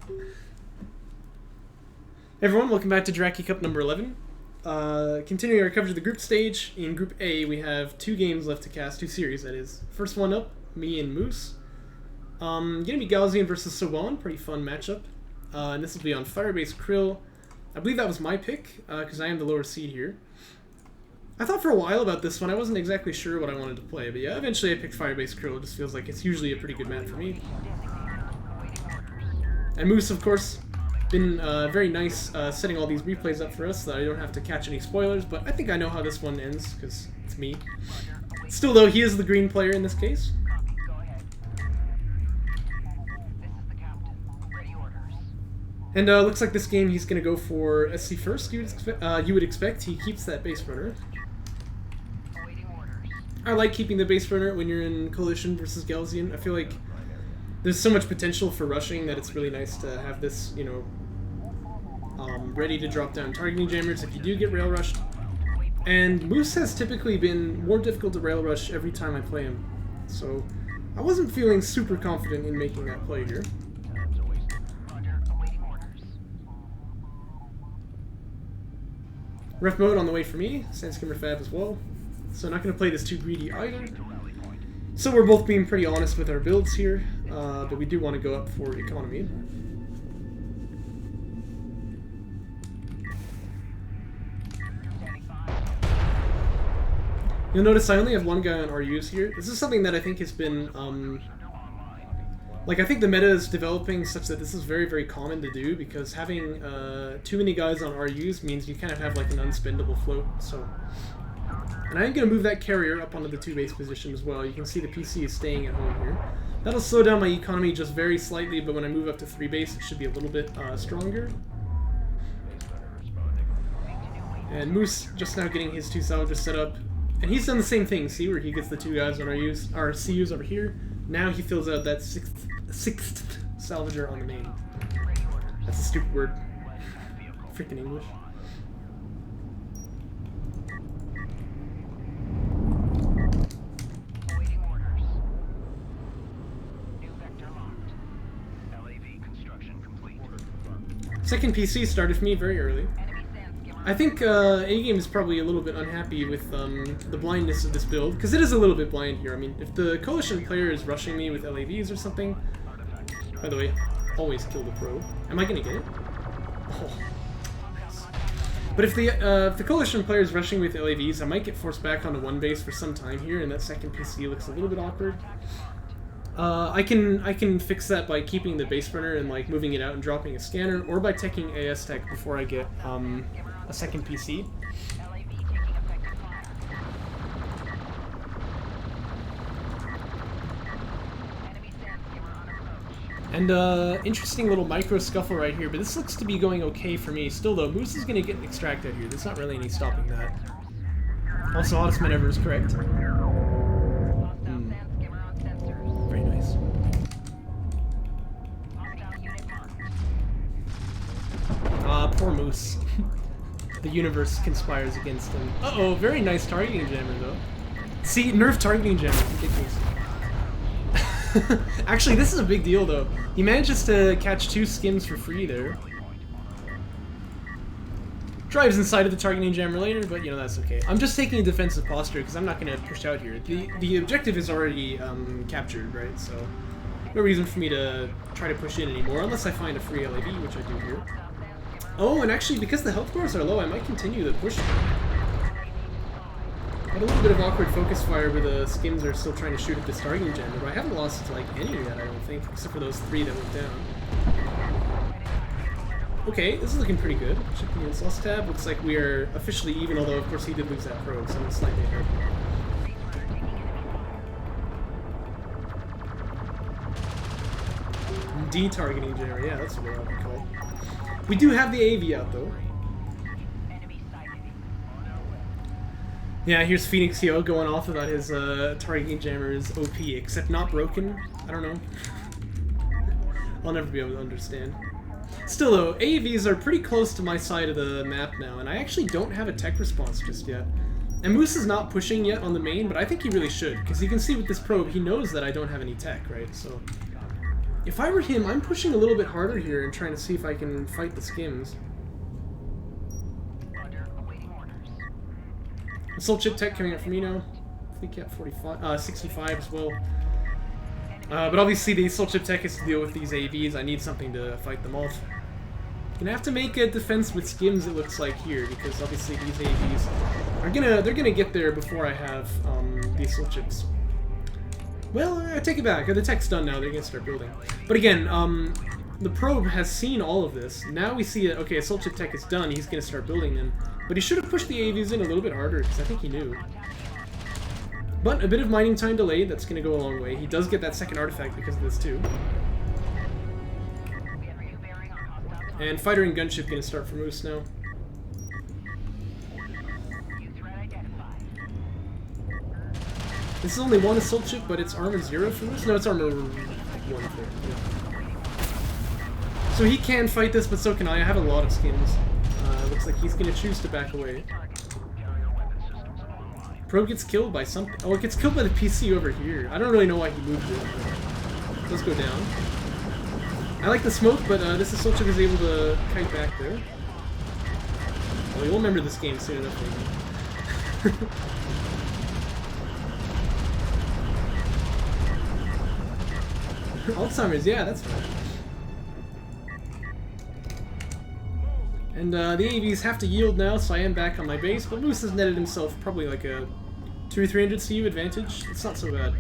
Hey everyone, welcome back to Jaraci Cup number 11. Continuing our coverage of the group stage, in Group A we have 2 games left to cast, 2 series that is. First one up, me and Moose. Gonna be Galzian versus Soban, pretty fun matchup. And this will be on Firebase Krill. I believe that was my pick, because I am the lower seed here. I thought for a while about this one, I wasn't exactly sure what I wanted to play, but yeah, eventually I picked Firebase Krill. It just feels like it's usually a pretty good map for me. And Moose, of course, been very nice setting all these replays up for us so that I don't have to catch any spoilers, but I think I know how this one ends, because it's me. Still though, he is the green player in this case. And looks like this game he's going to go for SC first, you would expect. He keeps that base runner. I like keeping the base runner when you're in Coalition versus Galzian. I feel like there's so much potential for rushing that it's really nice to have this, you know, ready to drop down targeting jammers if you do get rail rushed. And Moose has typically been more difficult to rail rush every time I play him. So I wasn't feeling super confident in making that play here. Ref mode on the way for me, Sandskimmer Fab as well. So not going to play this too greedy either. So we're both being pretty honest with our builds here, but we do want to go up for economy. You'll notice I only have one guy on RUs here. This is something that I think has been, like, I think the meta is developing such that this is very, very common to do, because having too many guys on RUs means you kind of have like an unspendable float. So, and I'm going to move that carrier up onto the 2-base position as well. You can see the PC is staying at home here. That'll slow down my economy just very slightly, but when I move up to 3-base, it should be a little bit stronger. And Moose just now getting his 2 salvagers set up. And he's done the same thing, see, where he gets the 2 guys on RUs, or CUs over here. Now he fills out that sixth salvager on the main. That's a stupid word. Freaking English. Second PC started for me very early. I think A-Game is probably a little bit unhappy with the blindness of this build, because it is a little bit blind here. I mean, if the Coalition player is rushing me with LAVs or something... By the way, always kill the pro. Am I going to get it? Oh, nice. But if the Coalition player is rushing with LAVs, I might get forced back onto 1 base for some time here, and that second PC looks a little bit awkward. I can fix that by keeping the base runner and like moving it out and dropping a scanner, or by taking AS tech before I get a second PC. And interesting little micro scuffle right here, but this looks to be going okay for me. Still though, Moose is gonna get extracted here. There's not really any stopping that. Also, honest maneuver is correct. Very nice. Poor Moose. The universe conspires against him. Uh-oh, very nice targeting jammer, though. See, nerf targeting jammer. Ridiculous. Actually, this is a big deal, though. He manages to catch 2 skims for free there. Drives inside of the targeting jammer later, but, you know, that's okay. I'm just taking a defensive posture, because I'm not going to push out here. The objective is already captured, right? So, no reason for me to try to push in anymore, unless I find a free LAV, which I do here. Oh, and actually, because the health bars are low, I might continue the push. Had a little bit of awkward focus fire where the skims are still trying to shoot at this targeting jammer, but I haven't lost, like, any yet, I don't think, except for those 3 that went down. Okay, this is looking pretty good. Checking the loss tab, looks like we are officially even, although, of course, he did lose that probe, so I'm slightly ahead. De-targeting jammer, yeah, that's what I would call it. We do have the AV out, though. Yeah, here's Phoenix Yo going off about his targeting jammer is OP, except not broken. I don't know. I'll never be able to understand. Still, though, AAVs are pretty close to my side of the map now, and I actually don't have a tech response just yet. And Moose is not pushing yet on the main, but I think he really should, because you can see with this probe, he knows that I don't have any tech, right? So If I were him, I'm pushing a little bit harder here and trying to see if I can fight the skims. Assault chip tech coming up for me now. Fleet cap 45, 65 as well. But obviously the assault chip tech has to deal with these AVs. I need something to fight them off. Gonna have to make a defense with skims, it looks like here, because obviously these AVs are they're gonna get there before I have the assault chips. Well, I take it back. The tech's done now. They're gonna start building. But again, the probe has seen all of this. Now we see that okay, assault chip tech is done. He's gonna start building them. But he should have pushed the AVs in a little bit harder because I think he knew. But a bit of mining time delayed. That's gonna go a long way. He does get that second artifact because of this too. And fighter and gunship gonna start for Moose now. This is only one assault chip, but it's armor 0 for Moose. No, it's armor 1 for yeah. So he can fight this, but so can I. I have a lot of skins. Looks like he's gonna choose to back away. Probe gets killed by something. Oh, it gets killed by the PC over here. I don't really know why he moved it. It does go down. I like the smoke, but this assault chip is able to kite back there. Well, you'll remember this game soon enough, maybe. Alzheimer's, yeah, that's right. And the AVs have to yield now, so I am back on my base, but Moose has netted himself probably like a 200 or 300 CU advantage. It's not so bad.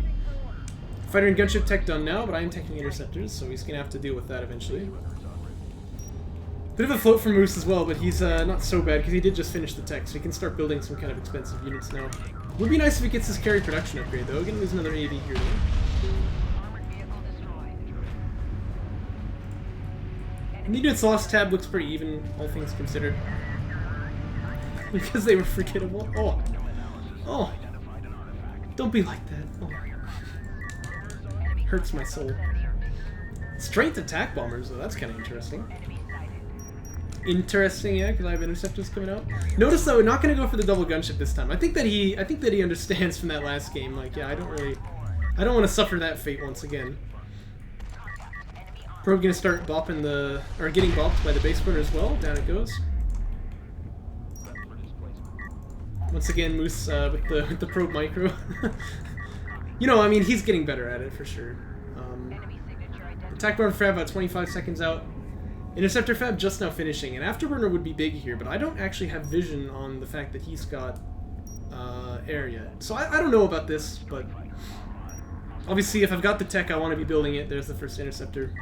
Fighter and gunship tech done now, but I am taking interceptors, so he's going to have to deal with that eventually. Bit of a float for Moose as well, but he's not so bad because he did just finish the tech, so he can start building some kind of expensive units now. Would be nice if he gets his carry production upgrade, though. Gonna lose another AV here, though. And the units lost tab looks pretty even, all things considered. Because they were forgettable. Oh. Oh. Don't be like that. Oh. Hurts my soul. Strength attack bombers, though. That's kind of interesting. Interesting, yeah, because I have interceptors coming out. Notice though, we're not going to go for the double gunship this time. I think that he understands from that last game. Like, yeah, I don't want to suffer that fate once again. Probe gonna start bopping getting bopped by the base burner as well. Down it goes. Once again, Moose with the probe micro. You know, I mean, he's getting better at it for sure. Attack burn fab about 25 seconds out. Interceptor fab just now finishing, and afterburner would be big here, but I don't actually have vision on the fact that he's got air yet. So I don't know about this, but obviously if I've got the tech, I want to be building it. There's the first interceptor.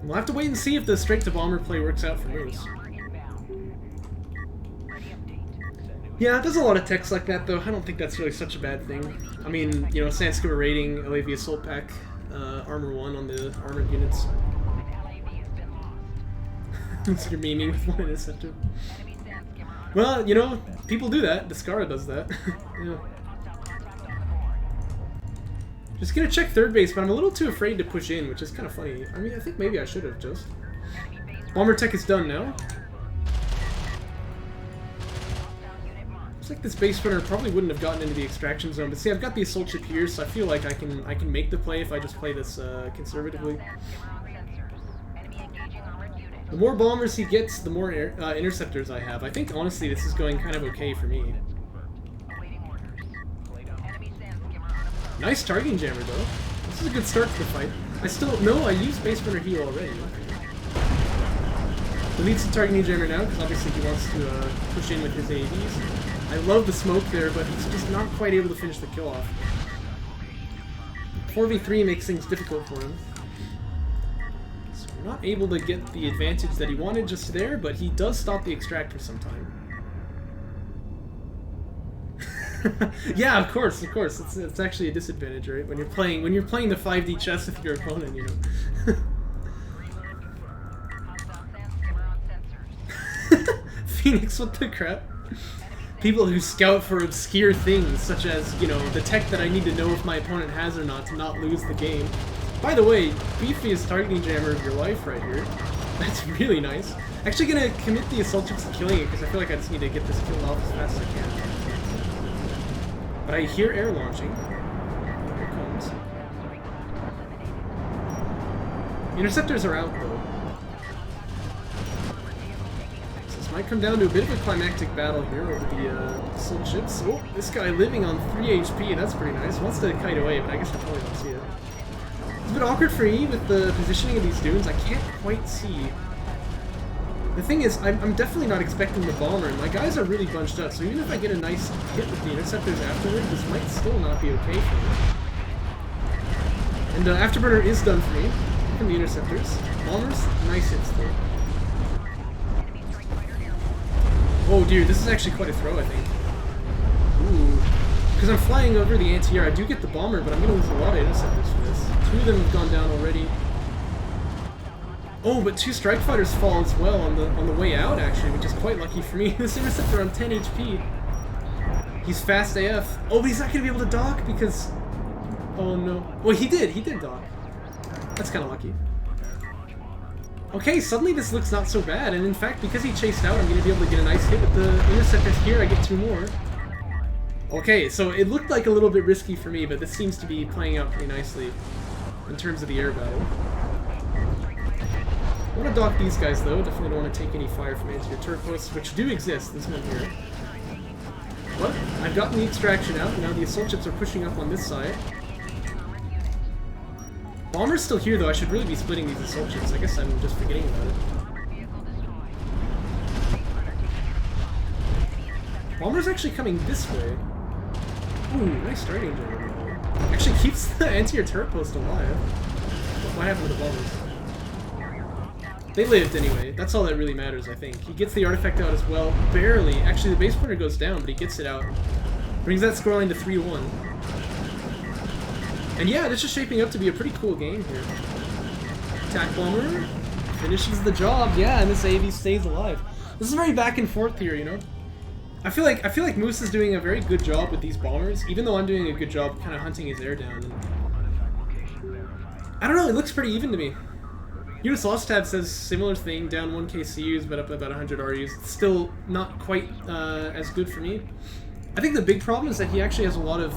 We'll have to wait and see if the straight-to-bomber play works out for Moose. Yeah, there's a lot of techs like that, though. I don't think that's really such a bad thing. I mean, you know, Sandskimmer rating, LAV Assault Pack, Armor 1 on the armored units. So you're memeing with one interceptor. Well, you know, people do that. Descara does that. Yeah. Just gonna check third base, but I'm a little too afraid to push in, which is kind of funny. I mean, I think maybe I should have just. Bomber tech is done now. Looks like this base runner probably wouldn't have gotten into the extraction zone, but see, I've got the assault ship here, so I feel like I can make the play if I just play this conservatively. The more bombers he gets, the more interceptors I have. I think honestly this is going kind of okay for me. Nice targeting jammer though. This is a good start to the fight. I used base runner heal already. He needs some targeting jammer now because obviously he wants to push in with his AVs. I love the smoke there, but he's just not quite able to finish the kill off. 4v3 makes things difficult for him. So we're not able to get the advantage that he wanted just there, but he does stop the extract for some time. Yeah, of course. It's actually a disadvantage, right? When you're playing the 5D chess with your opponent, you know. Phoenix, what the crap? People who scout for obscure things, such as, you know, the tech that I need to know if my opponent has or not to not lose the game. By the way, beefiest targeting jammer of your life right here. That's really nice. Actually gonna commit the assault chips to killing it because I feel like I just need to get this killed off as fast as I can. But I hear air launching. Here it comes. Interceptors are out, though. So this might come down to a bit of a climactic battle here over the assault ships. Oh, this guy living on 3 HP, that's pretty nice. Wants to kite away, but I guess I probably don't see it. It's a bit awkward for me with the positioning of these dunes. I can't quite see. The thing is, I'm definitely not expecting the bomber, and my guys are really bunched up, so even if I get a nice hit with the interceptors afterward, this might still not be okay for me. And Afterburner is done for me from the interceptors. Bombers, nice hits though. Oh dear, this is actually quite a throw, I think. Ooh. Because I'm flying over the anti-air, I do get the bomber, but I'm going to lose a lot of interceptors for this. 2 of them have gone down already. Oh, but 2 strike fighters fall as well on the way out, actually, which is quite lucky for me. This interceptor on 10 HP. He's fast AF. Oh, but he's not going to be able to dock because... Oh no. Well, he did dock. That's kind of lucky. Okay, suddenly this looks not so bad, and in fact, because he chased out, I'm going to be able to get a nice hit with the interceptors here. I get 2 more. Okay, so it looked like a little bit risky for me, but this seems to be playing out pretty nicely in terms of the air battle. I want to dock these guys, though. Definitely don't want to take any fire from anti-air turret posts, which do exist. This one here. But I've gotten the extraction out, and now the assault ships are pushing up on this side. Bomber's still here, though. I should really be splitting these assault ships. I guess I'm just forgetting about it. Bomber's actually coming this way. Ooh, nice starting general. Actually keeps the anti-air turret post alive. What happened to the bombers? They lived anyway. That's all that really matters, I think. He gets the artifact out as well. Barely. Actually, the base pointer goes down, but he gets it out. Brings that scoreline to 3-1. And yeah, this is shaping up to be a pretty cool game here. Attack bomber finishes the job, yeah, and this AV stays alive. This is very back and forth here, you know. I feel like Moose is doing a very good job with these bombers, even though I'm doing a good job kind of hunting his air down. I don't know, it looks pretty even to me. Unus Tab says similar thing, down 1 KCUs, but up about 100 RUs. Still not quite as good for me. I think the big problem is that he actually has a lot of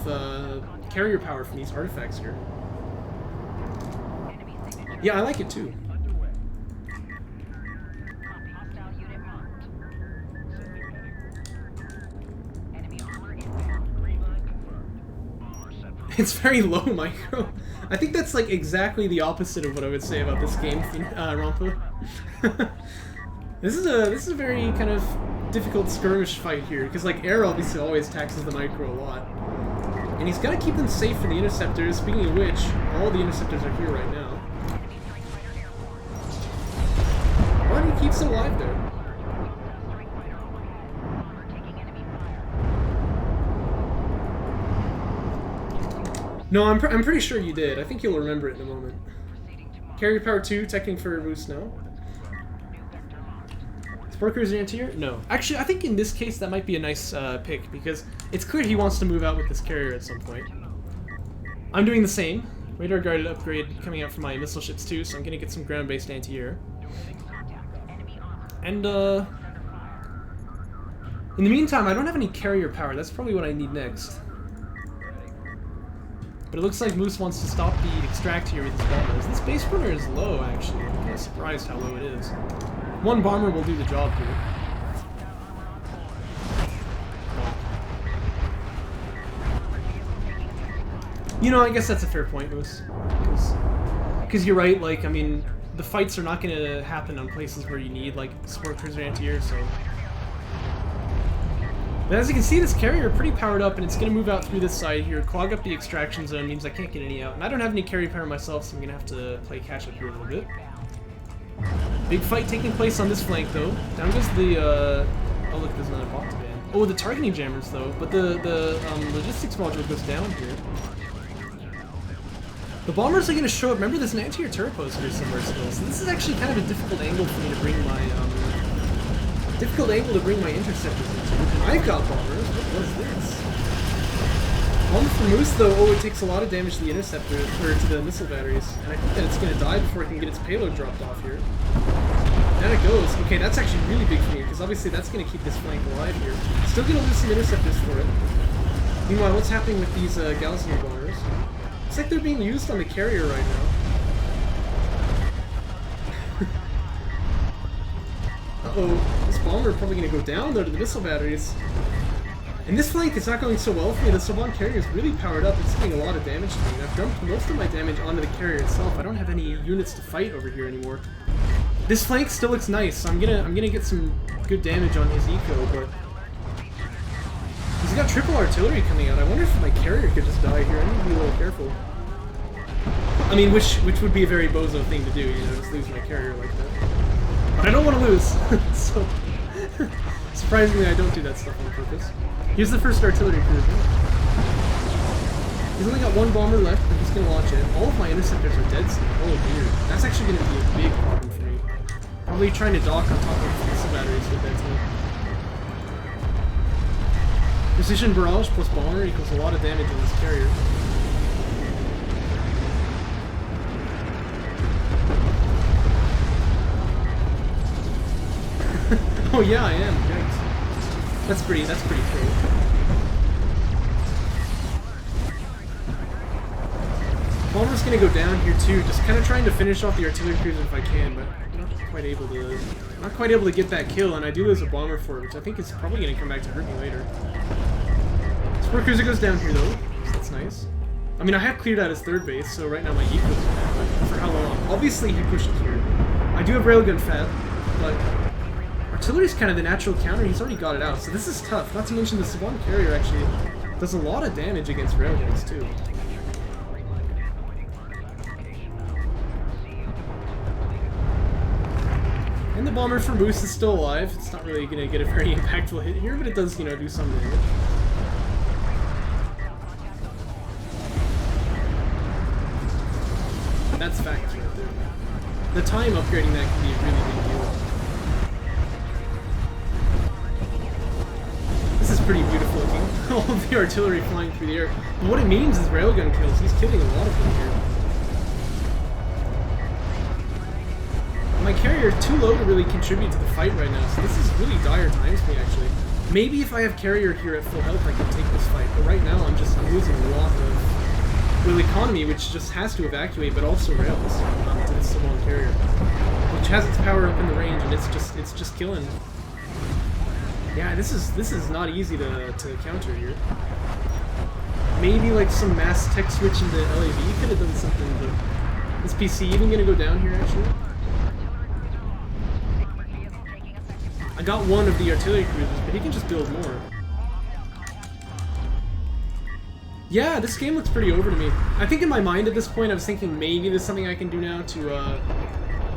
carrier power from these artifacts here. Yeah, I like it too. It's very low micro. I think that's like exactly the opposite of what I would say about this game, Rampa. This is a very kind of difficult skirmish fight here, because like air obviously always taxes the micro a lot. And he's got to keep them safe for the interceptors. Speaking of which, all the interceptors are here right now. But he keeps it alive there. No, I'm pretty sure you did. I think you'll remember it in a moment. Carrier power 2, teching for Moose now. Sport Cruiser anti-air? No. Actually, I think in this case that might be a nice pick, because it's clear he wants to move out with this carrier at some point. I'm doing the same. Radar guarded upgrade coming out for my missile ships too, so I'm gonna get some ground-based anti-air. And in the meantime, I don't have any carrier power. That's probably what I need next. But it looks like Moose wants to stop the extract here with his bombers. This base burner is low, actually. I'm kind of surprised how low it is. 1 bomber will do the job here. You know, I guess that's a fair point, Moose. Because you're right, like, I mean, the fights are not going to happen on places where you need, like, support cruiser anti-air, so... But as you can see, this carrier is pretty powered up, and it's going to move out through this side here. Clog up the extraction zone means I can't get any out. And I don't have any carrier power myself, so I'm going to have to play catch up here a little bit. Big fight taking place on this flank, though. Down goes the, oh look, there's another bot to ban. Oh, the targeting jammers, though. But the logistics module goes down here. The bombers are going to show up. Remember, there's an anti-air turret post here somewhere still. So this is actually kind of a difficult angle for me to bring my, interceptors into. And I've got bombers. What was this? Bomber for Moose, though, oh, it takes a lot of damage to the interceptor, or to the missile batteries. And I think that it's going to die before it can get its payload dropped off here. Down it goes. Okay, that's actually really big for me, because obviously that's going to keep this flank alive here. Still going to lose some interceptors for it. Meanwhile, what's happening with these Galsonier bombers? Looks like they're being used on the carrier right now. Uh-oh, this bomber probably gonna go down though to the missile batteries. And this flank is not going so well for me. The Soban carrier is really powered up. It's doing a lot of damage to me. And I've dumped most of my damage onto the carrier itself. I don't have any units to fight over here anymore. This flank still looks nice. I'm gonna get some good damage on his eco, but he's got triple artillery coming out. I wonder if my carrier could just die here. I need to be a little careful. I mean, which would be a very bozo thing to do, you know, just lose my carrier like that. But I don't want to lose, so surprisingly I don't do that stuff on purpose. Here's the first artillery cruiser. He's only got one bomber left, but he's going to launch it. All of my interceptors are dead soon. Oh dear. That's actually going to be a big problem for me. Probably trying to dock on top of missile batteries with that too. Precision barrage plus bomber equals a lot of damage on this carrier. Oh yeah, I am. Yikes. That's pretty cool. Bomber's gonna go down here too, just kind of trying to finish off the artillery cruiser if I can, but I'm not quite able to get that kill, and I do lose a bomber for it, which I think is probably gonna come back to hurt me later. Support cruiser goes down here though, so that's nice. I mean, I have cleared out his third base, so right now my eco's bad, but for how long? Obviously he pushed it here. I do have railgun fat, but artillery's kind of the natural counter. He's already got it out, so this is tough. Not to mention the Saban carrier actually does a lot of damage against railguns too. And the bomber from Moose is still alive. It's not really going to get a very impactful hit here, but it does, you know, do some damage. That's facts right there. The time upgrading that can be a really big deal. This is pretty beautiful looking. All of the artillery flying through the air. But what it means is railgun kills. He's killing a lot of them here. My carrier too low to really contribute to the fight right now, so this is really dire times for me actually. Maybe if I have carrier here at full health I can take this fight, but right now I'm losing a lot of real economy, which just has to evacuate, but also rails to this Saban carrier, which has its power up in the range, and it's just killing. Yeah, this is not easy to counter here. Maybe like some mass tech switch into LAV could have done something, but is PC even gonna go down here actually? I got one of the artillery cruisers, but he can just build more. Yeah, this game looks pretty over to me. I think in my mind at this point I was thinking maybe there's something I can do now to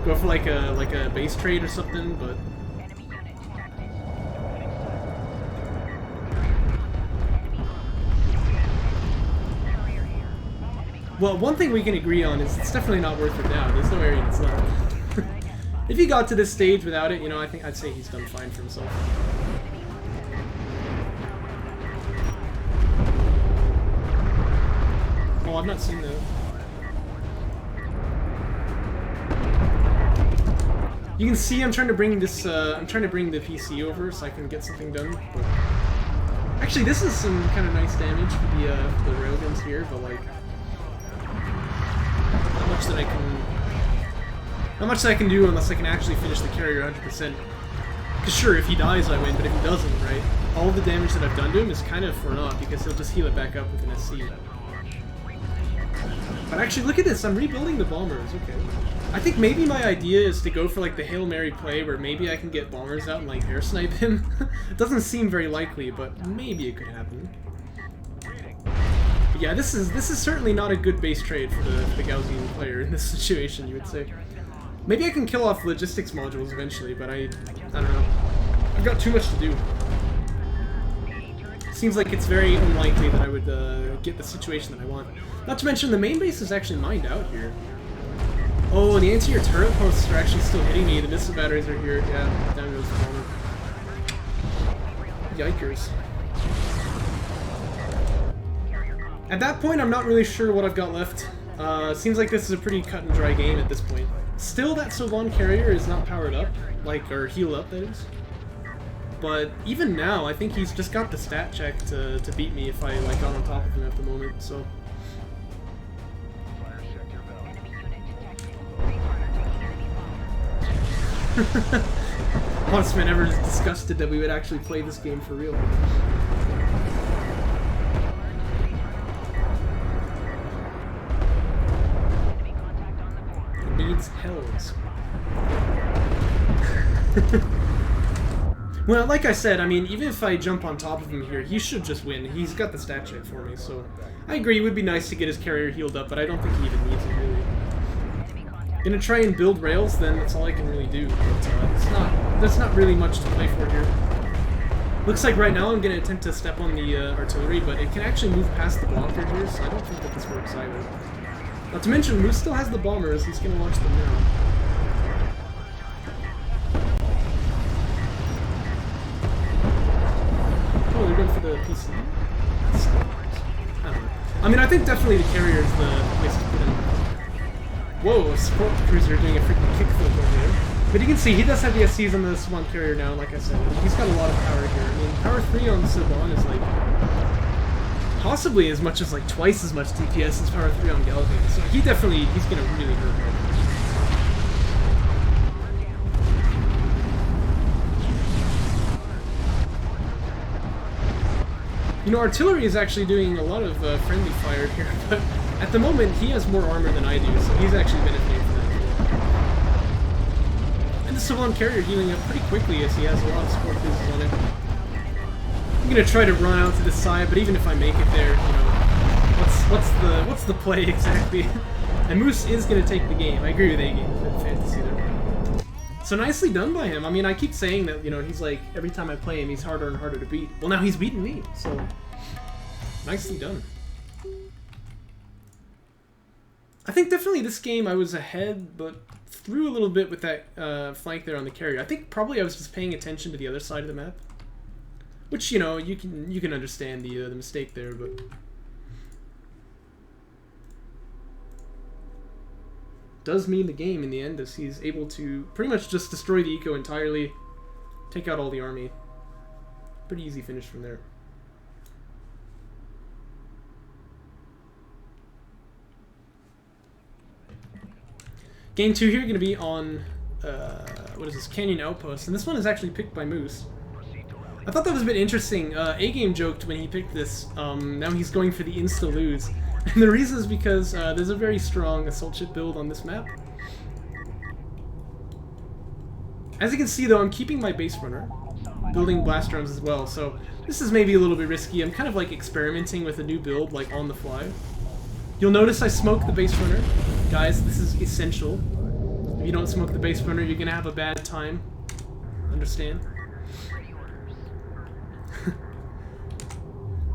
go for like a base trade or something, but well, one thing we can agree on is it's definitely not worth it now. There's no area that's left. If he got to this stage without it, you know, I think I'd say he's done fine for himself. Oh, I've not seen that. You can see I'm trying to bring this. I'm trying to bring the PC over so I can get something done. But actually, this is some kind of nice damage for the railguns here, but like, not much that I can do unless I can actually finish the carrier 100%. Because sure, if he dies, I win, but if he doesn't, right, all the damage that I've done to him is kind of for naught because he'll just heal it back up with an SC. But actually, look at this. I'm rebuilding the bombers. Okay. I think maybe my idea is to go for like the Hail Mary play where maybe I can get bombers out and like air snipe him. It doesn't seem very likely, but maybe it could happen. But yeah, this is certainly not a good base trade for the Gaussian player in this situation, you would say. Maybe I can kill off logistics modules eventually, but I don't know. I've got too much to do. Seems like it's very unlikely that I would get the situation that I want. Not to mention the main base is actually mined out here. Oh, the anti-air turret posts are actually still hitting me. The missile batteries are here. Yeah, down goes the bomber. Yikers. At that point, I'm not really sure what I've got left. Seems like this is a pretty cut and dry game at this point. Still, that Soban carrier is not powered up, like, or healed up, that is. But even now, I think he's just got the stat check to beat me if I like got on top of him at the moment. So. Honestly, I never was disgusted that we would actually play this game for real. It needs hells. Well, like I said, I mean, even if I jump on top of him here, he should just win. He's got the stat check for me, so I agree it would be nice to get his carrier healed up, but I don't think he even needs it, really. Gonna try and build rails, then that's all I can really do. But there's not really much to play for here. Looks like right now I'm gonna attempt to step on the artillery, but it can actually move past the blocker here, so I don't think that this works either. Not to mention, Moose still has the bombers. He's gonna launch them now. Oh, they're going for the PC? I don't know. I mean, I think definitely the carrier is the place to put him. Whoa, a support cruiser doing a freaking kickflip over there. But you can see he does have the SCs on the Swan carrier now, like I said. He's got a lot of power here. I mean, power 3 on Saban is like possibly as much as like twice as much DPS as power 3 on Galloping. So he's gonna really hurt him. You know, artillery is actually doing a lot of friendly fire here, but at the moment he has more armor than I do, so he's actually benefiting from that. And the Savant carrier healing up pretty quickly as he has a lot of support pieces on it. I'm gonna try to run out to the side, but even if I make it there, you know, what's the play exactly? And Moose is gonna take the game. I agree with A-Game Fantasy there. So nicely done by him. I mean, I keep saying that, you know, he's like, every time I play him, he's harder and harder to beat. Well, now he's beaten me, so nicely done. I think definitely this game I was ahead, but threw a little bit with that flank there on the carrier. I think probably I was just paying attention to the other side of the map, which, you know, you can understand the mistake there, but does mean the game in the end, as he's able to pretty much just destroy the eco entirely, take out all the army. Pretty easy finish from there. Game 2 here going to be on, what is this, Canyon Outpost, and this one is actually picked by Moose. I thought that was a bit interesting. A-Game joked when he picked this, now he's going for the insta-lose. And the reason is because there's a very strong assault ship build on this map. As you can see though, I'm keeping my base runner, building blast drones as well, so this is maybe a little bit risky. I'm kind of like experimenting with a new build, like on the fly. You'll notice I smoke the base runner. Guys, this is essential. If you don't smoke the base runner, you're gonna have a bad time. Understand?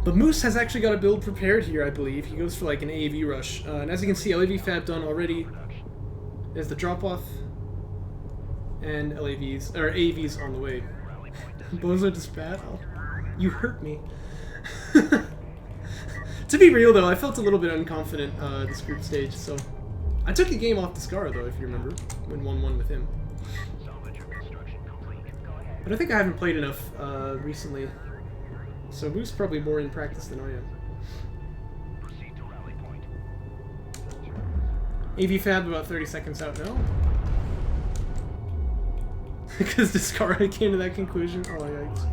But Moose has actually got a build prepared here, I believe. He goes for like an AAV rush. And as you can see, LAV fab done already. There's the drop-off. And AAVs on the way. Bozo dispat? Oh, you hurt me. To be real though, I felt a little bit unconfident this group stage, so I took a game off Descara though, if you remember, when 1-1 with him. But I think I haven't played enough recently. So Moose probably more in practice than I am. AV fab about 30 seconds out now. Because Descara came to that conclusion. Oh, yikes.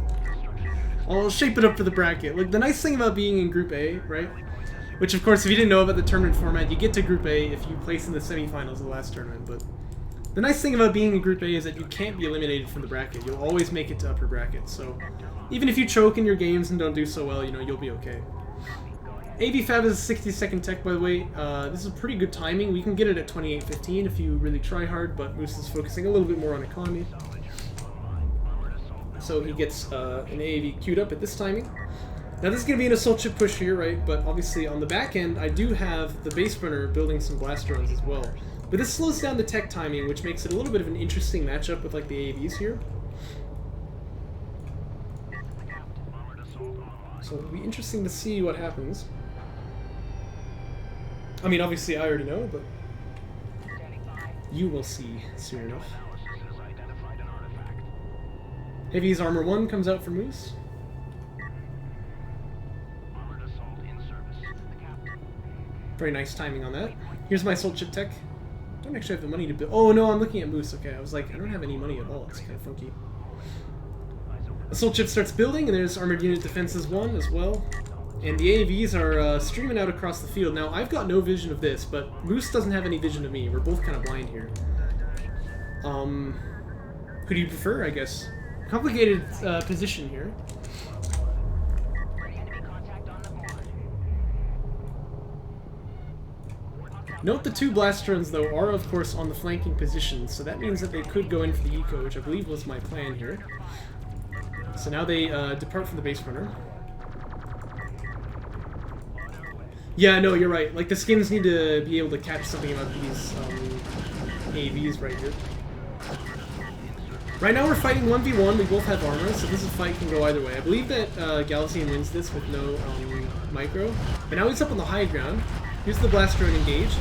I'll shape it up for the bracket. Like, the nice thing about being in Group A, right? Which, of course, if you didn't know about the tournament format, you get to Group A if you place in the semifinals of the last tournament. But the nice thing about being in Group A is that you can't be eliminated from the bracket. You'll always make it to upper bracket. So even if you choke in your games and don't do so well, you know, you'll be okay. AV Fab is a 60-second tech, by the way. This is pretty good timing. We can get it at 28:15 if you really try hard, but Moose is focusing a little bit more on economy. So he gets an AAV queued up at this timing. Now this is going to be an assault ship push here, right? But obviously on the back end, I do have the base runner building some blast drones as well. But this slows down the tech timing, which makes it a little bit of an interesting matchup with like the AAVs here. So it'll be interesting to see what happens. I mean, obviously I already know, but you will see soon enough. Heavy's Armor 1 comes out for Moose. Very nice timing on that. Here's my assault ship tech. don't actually have the money to build. Oh no, I'm looking at Moose. Okay, I was like, I don't have any money at all. It's kind of funky. Assault ship starts building, and there's armored unit defenses 1 as well. And the AAVs are streaming out across the field. Now, I've got no vision of this, but Moose doesn't have any vision of me. We're both kind of blind here. Who do you prefer, I guess? Complicated position here. Note the 2 blast drones, though, are of course on the flanking position, so that means that they could go in for the eco, which I believe was my plan here. So now they depart from the base runner. Yeah, no, you're right. Like, the skins need to be able to catch something about these AVs right here. Right now we're fighting 1v1, we both have armor, so this fight can go either way. I believe that Galician wins this with no micro. But now he's up on the high ground. Here's the blast drone engaged.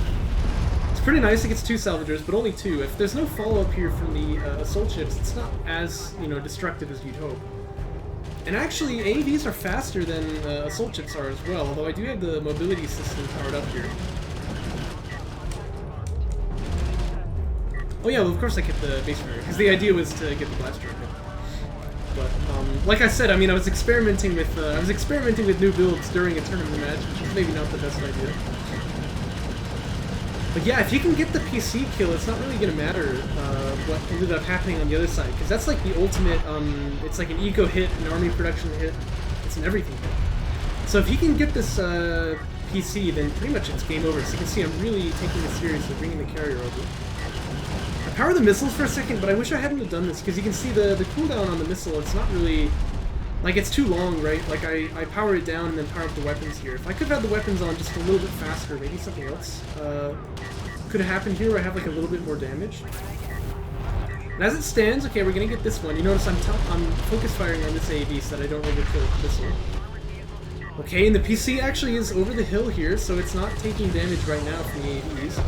It's pretty nice, it gets 2 salvagers, but only 2. If there's no follow-up here from the assault ships, it's not as, you know, destructive as you'd hope. And actually, AAVs are faster than assault ships are as well, although I do have the mobility system powered up here. Oh yeah, well of course I kept the base runner, because the idea was to get the blast drone. But like I said, I mean, I was experimenting with new builds during a tournament match, which was maybe not the best idea. But yeah, if you can get the PC kill, it's not really going to matter what ended up happening on the other side, because that's like the ultimate, it's like an eco hit, an army production hit, it's an everything hit. So if he can get this PC, then pretty much it's game over. So you can see I'm really taking this seriously, bringing the carrier over. I power the missiles for a second, but I wish I hadn't have done this, because you can see the cooldown on the missile, it's not really... Like, it's too long, right? Like, I power it down and then power up the weapons here. If I could have had the weapons on just a little bit faster, maybe something else could have happened here where I have, like, a little bit more damage. And as it stands, okay, we're gonna get this one. You notice I'm focus firing on this AAV so that I don't overkill this one. Okay, and the PC actually is over the hill here, so it's not taking damage right now from the AAVs.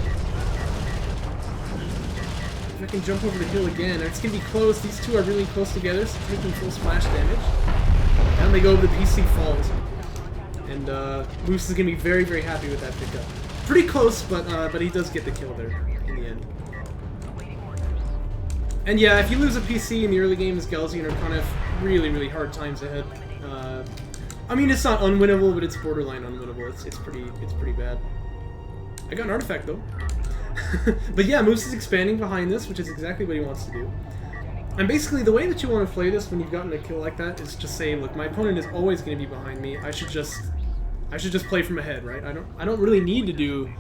If I can jump over the hill again, it's gonna be close. These 2 are really close together, so taking full splash damage. And they go over the PC falls. And Moose is gonna be very, very happy with that pickup. Pretty close, but he does get the kill there in the end. And yeah, if you lose a PC in the early games, Galzian are kind of really, really hard times ahead. I mean, it's not unwinnable, but it's borderline unwinnable. It's pretty bad. I got an artifact though. But yeah, Moose is expanding behind this, which is exactly what he wants to do. And basically, the way that you want to play this when you've gotten a kill like that is just say, look, my opponent is always going to be behind me. I should just play from ahead, right? I don't really need to do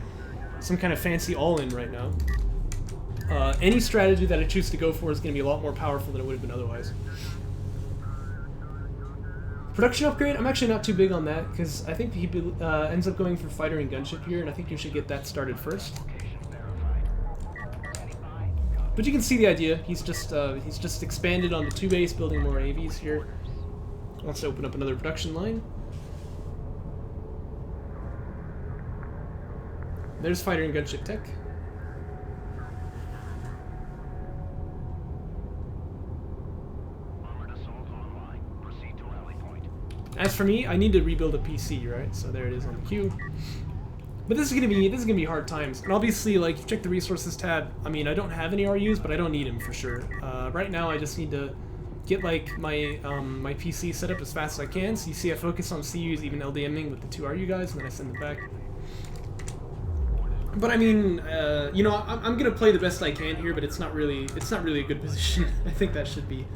some kind of fancy all-in right now. Any strategy that I choose to go for is going to be a lot more powerful than it would have been otherwise. Production upgrade, I'm actually not too big on that, because I think he ends up going for fighter and gunship here, and I think you should get that started first. But you can see the idea. He's just expanded on the 2 base, building more AVs here. Wants to open up another production line. There's fighter and gunship tech. As for me, I need to rebuild a PC, right? So there it is on the queue. But this is gonna be hard times, and obviously, like, check the resources tab. I mean, I don't have any RUs, but I don't need them for sure. Right now, I just need to get like my my PC set up as fast as I can. So you see, I focus on CUs, even LDMing with the 2 RU guys, and then I send them back. But I mean, you know, I'm gonna play the best I can here, but it's not really a good position. I think that should be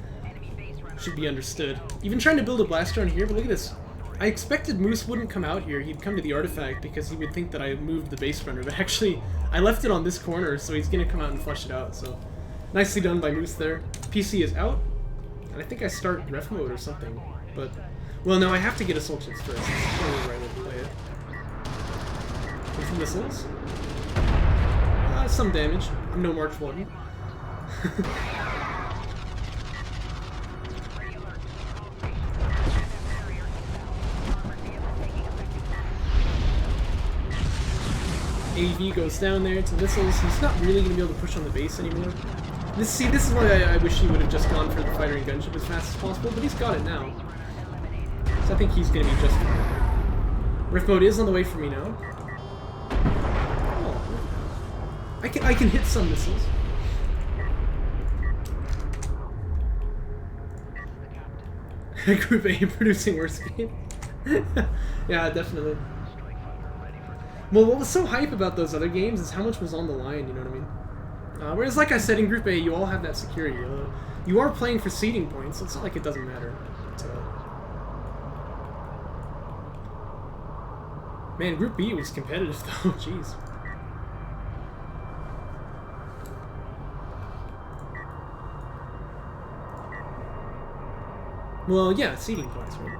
understood. Even trying to build a blast drone here, but look at this. I expected Moose wouldn't come out here. He'd come to the artifact because he would think that I moved the base runner, but actually I left it on this corner, so he's gonna come out and flush it out. So nicely done by Moose there. PC is out, and I think I start ref mode or something. But well, no, I have to get assault ships first. That's totally the right way to play it. With missiles. Some damage. I'm no March Warden. AV goes down there to missiles. He's not really going to be able to push on the base anymore. This is why I wish he would have just gone for the fighter and gunship as fast as possible, but he's got it now. So I think he's going to be just fine. Rift mode is on the way for me now. I can hit some missiles. Group A producing worse game. Yeah, definitely. Well, what was so hype about those other games is how much was on the line, you know what I mean? Whereas, like I said, in Group A, you all have that security. You are playing for seeding points, so it's not like it doesn't matter. But, man, Group B was competitive, though. Jeez. Well, yeah, seeding points, right?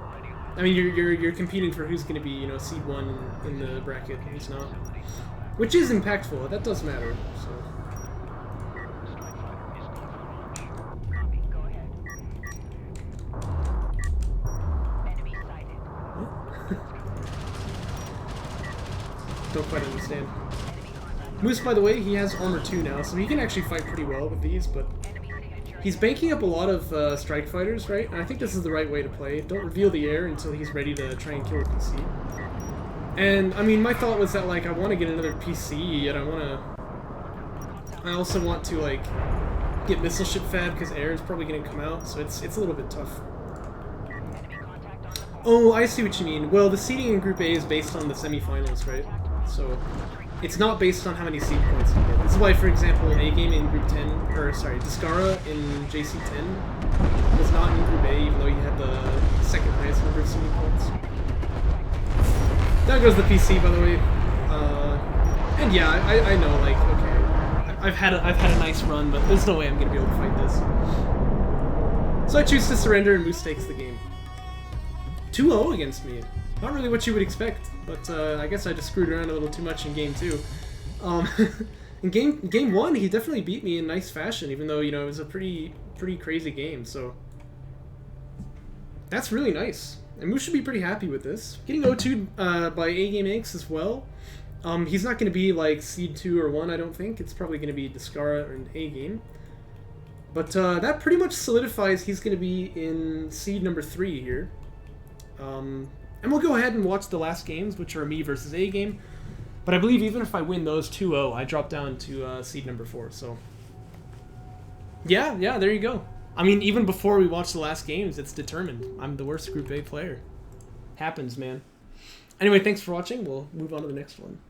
I mean, you're competing for who's going to be, you know, seed 1 in the bracket and who's not, which is impactful. That does matter. So. Don't quite understand. Moose, by the way, he has armor 2 now, so he can actually fight pretty well with these, but he's banking up a lot of strike fighters, right? And I think this is the right way to play. Don't reveal the air until he's ready to try and kill a PC. And, I mean, my thought was that, like, I want to get another PC, and I also want to, like, get missile ship fab, because air is probably going to come out, so it's a little bit tough. Oh, I see what you mean. Well, the seeding in Group A is based on the semifinals, right? So, it's not based on how many seed points you get. This is why, for example, A game in Group 10, or sorry, Discara in JC10 was not in Group A, even though he had the second highest number of seeding points. There goes the PC, by the way. And yeah, I know, like, okay, I've had a nice run, but there's no way I'm gonna be able to fight this. So I choose to surrender, and Moose takes the game. 2-0 against me. Not really what you would expect, but I guess I just screwed around a little too much in game 2. In game 1, he definitely beat me in nice fashion, even though, you know, it was a pretty crazy game. So that's really nice, and Moose should be pretty happy with this. Getting 0-2'd by A Game Inc. as well. He's not going to be like seed 2 or 1, I don't think. It's probably going to be Discara and A Game. But that pretty much solidifies he's going to be in seed number 3 here. And we'll go ahead and watch the last games, which are me versus A Game. But I believe even if I win those 2-0, I drop down to seed number 4. So yeah, there you go. I mean, even before we watch the last games, it's determined. I'm the worst Group A player. Happens, man. Anyway, thanks for watching. We'll move on to the next one.